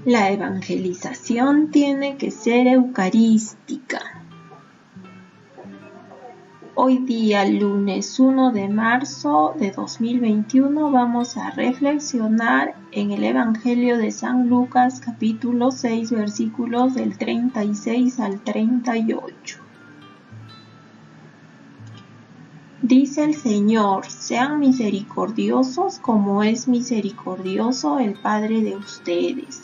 La evangelización tiene que ser eucarística. Hoy día, lunes 1 de marzo de 2021, vamos a reflexionar en el Evangelio de San Lucas, capítulo 6, versículos del 36 al 38. Dice el Señor: sean misericordiosos como es misericordioso el Padre de ustedes.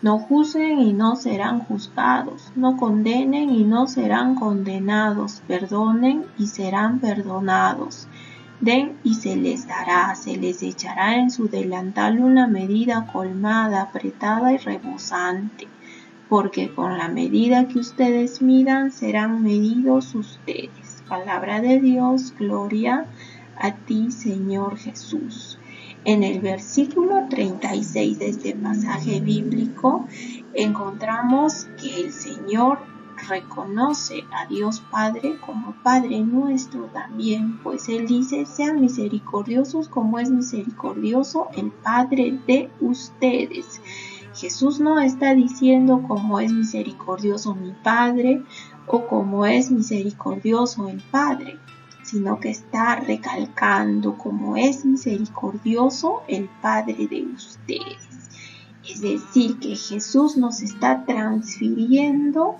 No juzguen y no serán juzgados, no condenen y no serán condenados, perdonen y serán perdonados. Den y se les dará, se les echará en su delantal una medida colmada, apretada y rebosante, porque con la medida que ustedes midan serán medidos ustedes. Palabra de Dios, gloria a ti, Señor Jesús. En el versículo 36 de este pasaje bíblico encontramos que el Señor reconoce a Dios Padre como Padre nuestro también, pues Él dice: sean misericordiosos como es misericordioso el Padre de ustedes. Jesús no está diciendo como es misericordioso mi Padre o como es misericordioso el Padre, sino que está recalcando cómo es misericordioso el Padre de ustedes. Es decir, que Jesús nos está transfiriendo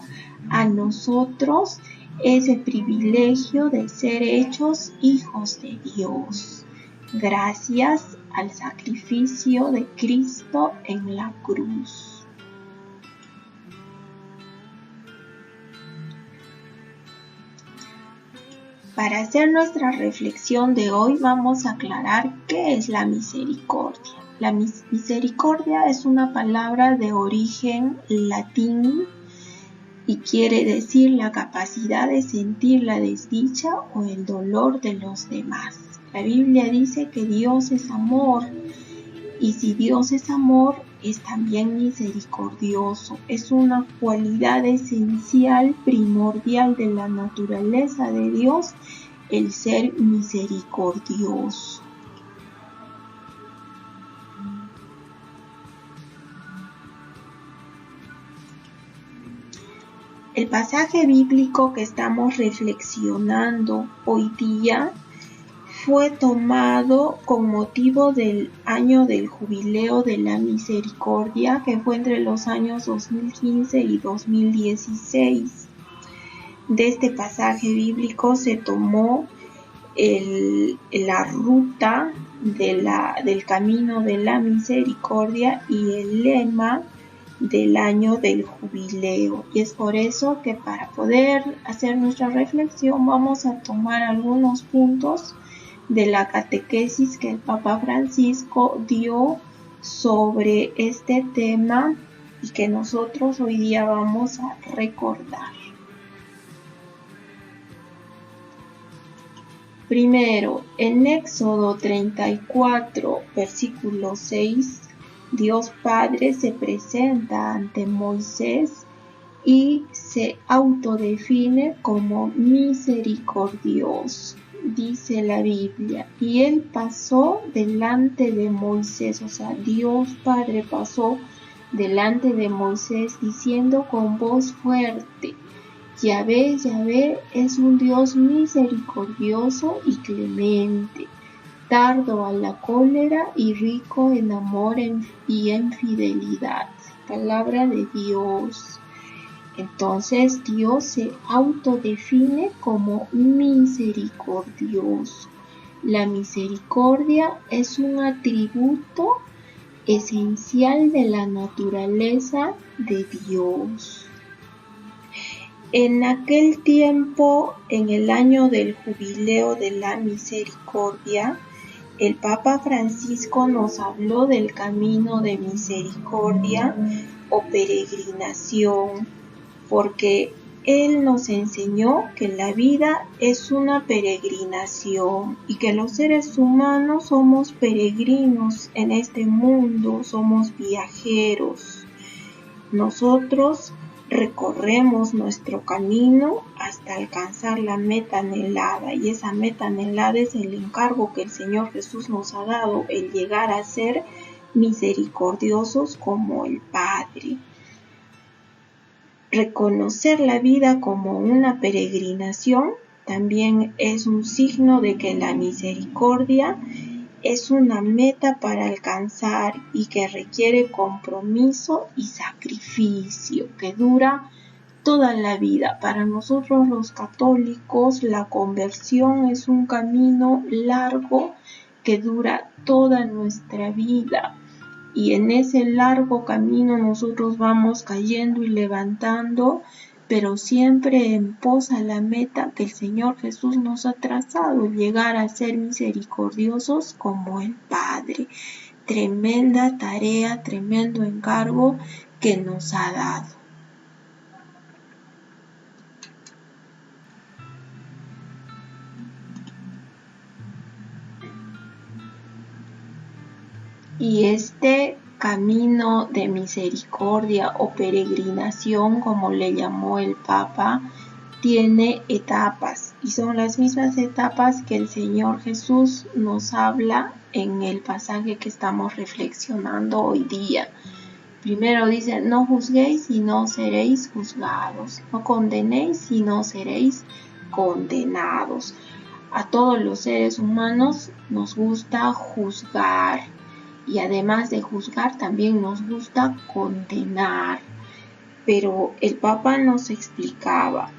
a nosotros ese privilegio de ser hechos hijos de Dios, gracias al sacrificio de Cristo en la cruz. Para hacer nuestra reflexión de hoy vamos a aclarar qué es la misericordia. La misericordia es una palabra de origen latín y quiere decir la capacidad de sentir la desdicha o el dolor de los demás. La Biblia dice que Dios es amor, y si Dios es amor, es también misericordioso. Es una cualidad esencial, primordial de la naturaleza de Dios, el ser misericordioso. El pasaje bíblico que estamos reflexionando hoy día fue tomado con motivo del año del jubileo de la misericordia, que fue entre los años 2015 y 2016. De este pasaje bíblico se tomó la ruta del camino de la misericordia y el lema del año del jubileo. Y es por eso que para poder hacer nuestra reflexión vamos a tomar algunos puntos de la catequesis que el Papa Francisco dio sobre este tema y que nosotros hoy día vamos a recordar. Primero, en Éxodo 34, versículo 6, Dios Padre se presenta ante Moisés y se autodefine como misericordioso. Dice la Biblia: y él pasó delante de Moisés, o sea, Dios Padre pasó delante de Moisés diciendo con voz fuerte: Yahvé, Yahvé es un Dios misericordioso y clemente, tardo a la cólera y rico en amor y en fidelidad. Palabra de Dios. Entonces Dios se autodefine como misericordioso. La misericordia es un atributo esencial de la naturaleza de Dios. En aquel tiempo, en el año del jubileo de la misericordia, el Papa Francisco nos habló del camino de misericordia o peregrinación, porque Él nos enseñó que la vida es una peregrinación y que los seres humanos somos peregrinos en este mundo, somos viajeros. Nosotros recorremos nuestro camino hasta alcanzar la meta anhelada, y esa meta anhelada es el encargo que el Señor Jesús nos ha dado, el llegar a ser misericordiosos como el Padre. Reconocer la vida como una peregrinación también es un signo de que la misericordia es una meta para alcanzar y que requiere compromiso y sacrificio, que dura toda la vida. Para nosotros los católicos, la conversión es un camino largo que dura toda nuestra vida. Y en ese largo camino nosotros vamos cayendo y levantando, pero siempre en pos a la meta que el Señor Jesús nos ha trazado, llegar a ser misericordiosos como el Padre. Tremenda tarea, tremendo encargo que nos ha dado. Y este camino de misericordia o peregrinación, como le llamó el Papa, tiene etapas y son las mismas etapas que el Señor Jesús nos habla en el pasaje que estamos reflexionando hoy día. Primero dice, no juzguéis y no seréis juzgados, no condenéis y no seréis condenados. A todos los seres humanos nos gusta juzgar. Y además de juzgar, también nos gusta condenar. Pero el Papa nos explicaba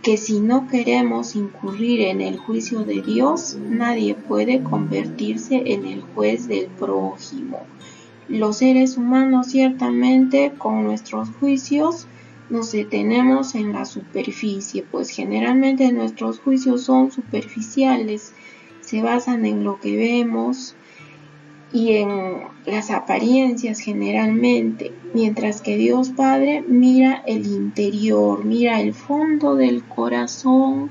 que si no queremos incurrir en el juicio de Dios, nadie puede convertirse en el juez del prójimo. Los seres humanos ciertamente con nuestros juicios nos detenemos en la superficie, pues generalmente nuestros juicios son superficiales, se basan en lo que vemos y en las apariencias generalmente, mientras que Dios Padre mira el interior, mira el fondo del corazón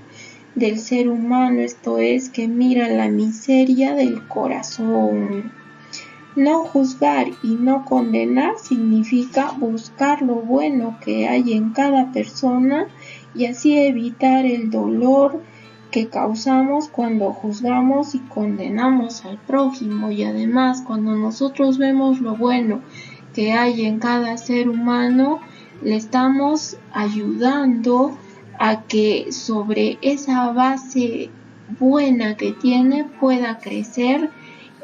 del ser humano, esto es, que mira la miseria del corazón. No juzgar y no condenar significa buscar lo bueno que hay en cada persona y así evitar el dolor que causamos cuando juzgamos y condenamos al prójimo. Y además, cuando nosotros vemos lo bueno que hay en cada ser humano, le estamos ayudando a que sobre esa base buena que tiene pueda crecer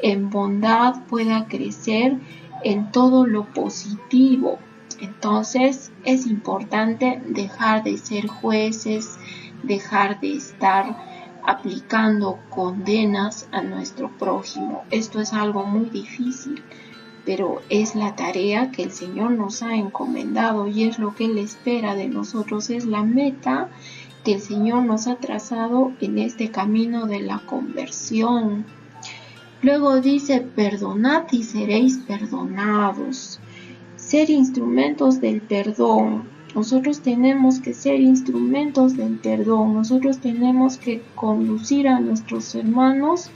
en bondad, pueda crecer en todo lo positivo. Entonces es importante dejar de ser jueces, dejar de estar aplicando condenas a nuestro prójimo. Esto es algo muy difícil, pero es la tarea que el Señor nos ha encomendado y es lo que Él espera de nosotros, es la meta que el Señor nos ha trazado en este camino de la conversión. Luego dice, perdonad y seréis perdonados. Ser instrumentos del perdón. Nosotros tenemos que ser instrumentos del perdón. Nosotros tenemos que conducir a nuestros hermanos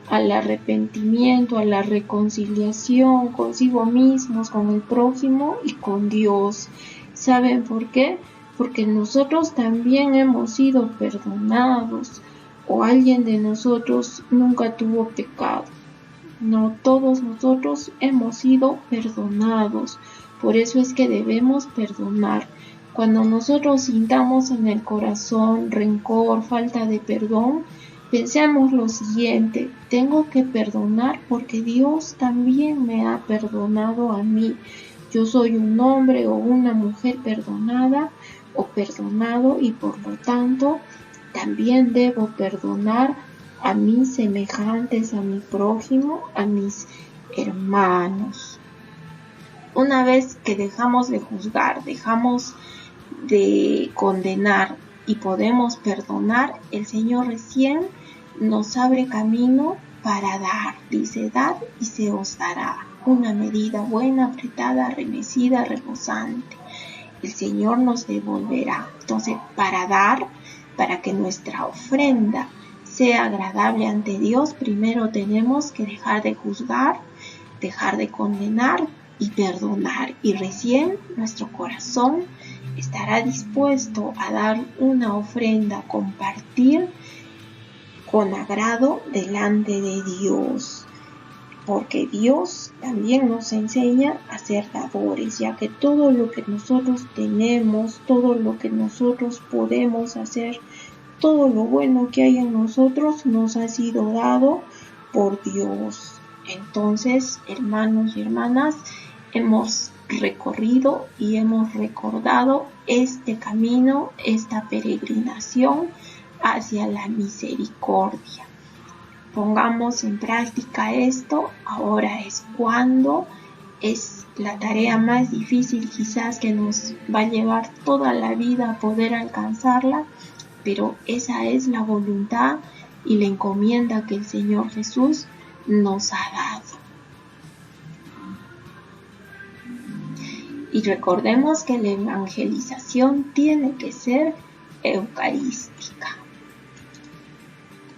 al arrepentimiento, a la reconciliación consigo mismos, con el prójimo y con Dios. ¿Saben por qué? Porque nosotros también hemos sido perdonados, o alguien de nosotros nunca tuvo pecado. No, todos nosotros hemos sido perdonados. Por eso es que debemos perdonar. Cuando nosotros sintamos en el corazón rencor, falta de perdón, pensemos lo siguiente: tengo que perdonar porque Dios también me ha perdonado a mí. Yo soy un hombre o una mujer perdonada o perdonado y por lo tanto también debo perdonar a mis semejantes, a mi prójimo, a mis hermanos. Una vez que dejamos de juzgar, dejamos de condenar y podemos perdonar, el Señor recién nos abre camino para dar. Dice, dad y se os dará. Una medida buena, apretada, remecida, rebosante. El Señor nos devolverá. Entonces, para dar, para que nuestra ofrenda sea agradable ante Dios, primero tenemos que dejar de juzgar, dejar de condenar y perdonar. Y recién nuestro corazón estará dispuesto a dar una ofrenda, compartir con agrado delante de Dios. porque Dios también nos enseña a ser dadores, ya que todo lo que nosotros tenemos, todo lo que nosotros podemos hacer, todo lo bueno que hay en nosotros nos ha sido dado por Dios. Entonces, hermanos y hermanas, hemos recorrido y hemos recordado este camino, esta peregrinación hacia la misericordia. Pongamos en práctica esto, ahora es cuando es la tarea más difícil quizás que nos va a llevar toda la vida a poder alcanzarla, pero esa es la voluntad y la encomienda que el Señor Jesús nos ha dado. Y recordemos que la evangelización tiene que ser eucarística.